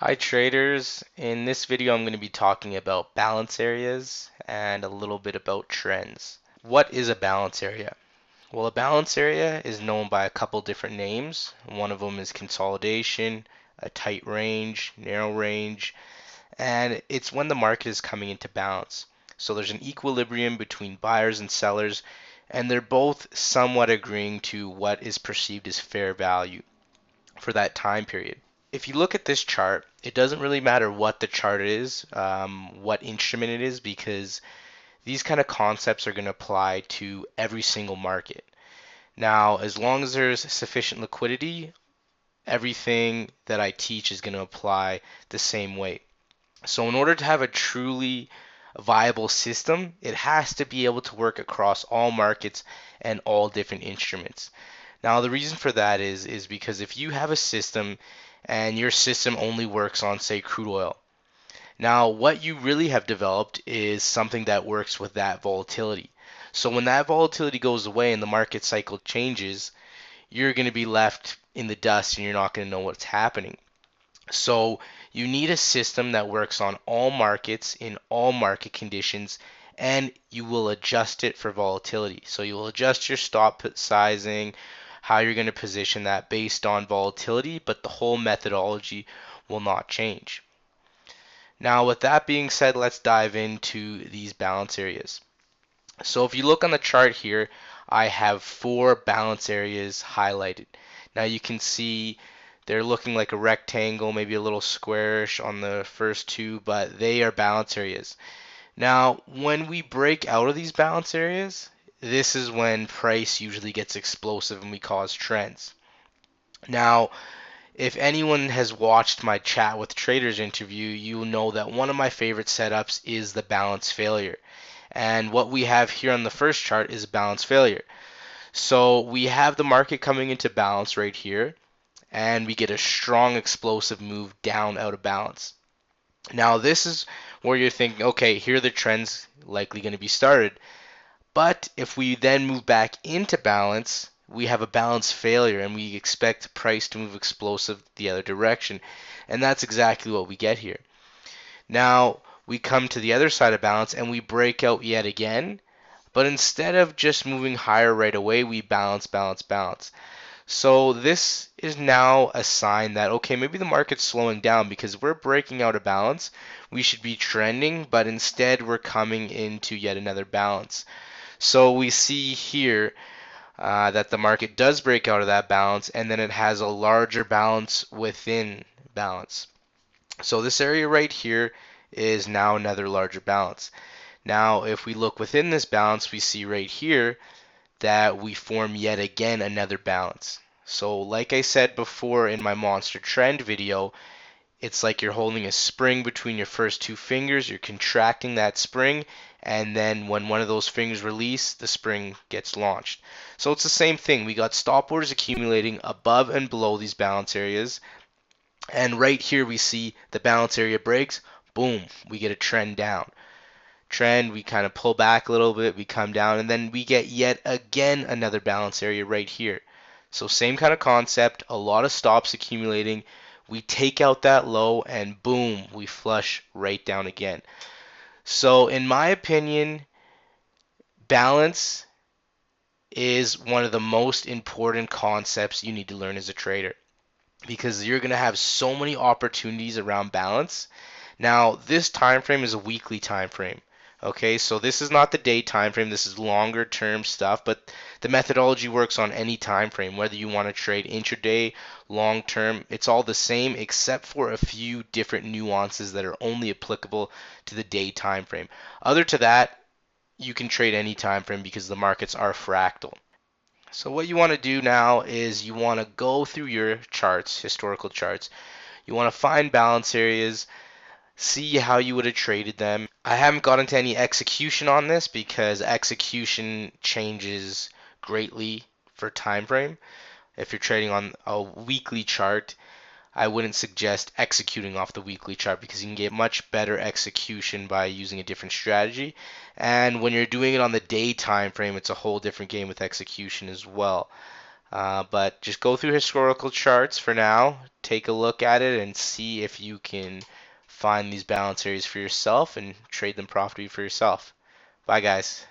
Hi traders, in this video I'm going to be talking about balance areas and a little bit about trends. What is a balance area? Well, a balance area is known by a couple different names. One of them is consolidation, a tight range, narrow range, and it's when the market is coming into balance. So there's an equilibrium between buyers and sellers, and they're both somewhat agreeing to what is perceived as fair value for that time period. If you look at this chart, it doesn't really matter what the chart is, what instrument it is, because these kind of concepts are going to apply to every single market. Now, as long as there's sufficient liquidity, everything that I teach is going to apply the same way. So in order to have a truly viable system, it has to be able to work across all markets and all different instruments. Now, the reason for that is because if you have a system and your system only works on, say, crude oil, now what you really have developed is something that works with that volatility. So when that volatility goes away and the market cycle changes, you're going to be left in the dust and you're not going to know what's happening. So you need a system that works on all markets in all market conditions, and you will adjust it for volatility. So you will adjust your stop sizing, how you're going to position that based on volatility, but the whole methodology will not change. Now, with that being said, let's dive into these balance areas. So if you look on the chart here, I have 4 balance areas highlighted. Now you can see they're looking like a rectangle, maybe a little squarish on the first 2, but they are balance areas. Now, when we break out of these balance areas, this is when price usually gets explosive and we cause trends. Now, if anyone has watched my Chat with Traders interview, you will know that one of my favorite setups is the balance failure. And what we have here on the first chart is balance failure. So we have the market coming into balance right here, and we get a strong explosive move down out of balance. Now this is where you're thinking, okay, here are the trends likely going to be started. But if we then move back into balance, we have a balance failure and we expect price to move explosive the other direction. And that's exactly what we get here. Now we come to the other side of balance and we break out yet again. But instead of just moving higher right away, we balance, balance, balance. So this is now a sign that, okay, maybe the market's slowing down because we're breaking out of balance. We should be trending, but instead we're coming into yet another balance. So we see here that the market does break out of that balance and then it has a larger balance within balance. So this area right here is now another larger balance. Now, if we look within this balance, we see right here that we form yet again another balance. So like I said before in my monster trend video, it's like you're holding a spring between your first 2 fingers, you're contracting that spring, and then when one of those fingers release, the spring gets launched. So it's the same thing. We got stop orders accumulating above and below these balance areas, and right here we see the balance area breaks, boom, we get a trend down. Trend, we kind of pull back a little bit, we come down, and then we get yet again another balance area right here. So same kind of concept, a lot of stops accumulating. We take out that low and boom, we flush right down again. So in my opinion, balance is one of the most important concepts you need to learn as a trader because you're going to have so many opportunities around balance. Now, this time frame is a weekly time frame. Okay, so this is not the day time frame, this is longer term stuff, but the methodology works on any time frame, whether you want to trade intraday, long term, it's all the same except for a few different nuances that are only applicable to the day time frame. Other to that, you can trade any time frame because the markets are fractal. So what you want to do now is you want to go through your charts, historical charts. You want to find balance areas, see how you would have traded them. I haven't got into any execution on this because execution changes greatly for time frame. If you're trading on a weekly chart, I wouldn't suggest executing off the weekly chart because you can get much better execution by using a different strategy. And when you're doing it on the day time frame, it's a whole different game with execution as well. But just go through historical charts for now, take a look at it, and see if you can find these balance areas for yourself and trade them profitably for yourself. Bye, guys.